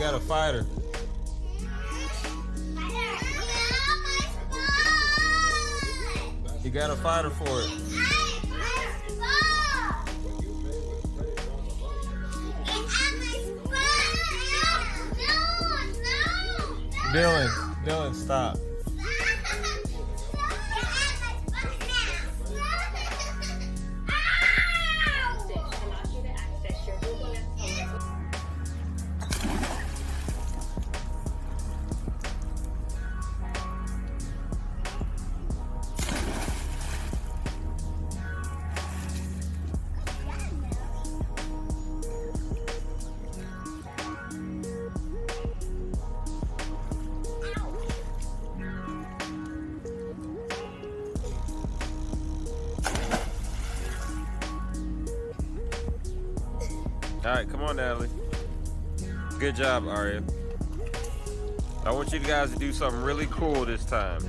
got a fighter. You got a fighter for it. Dylan, stop. All right, come on, Natalie. Good job, Aria. I want you guys to do something really cool this time.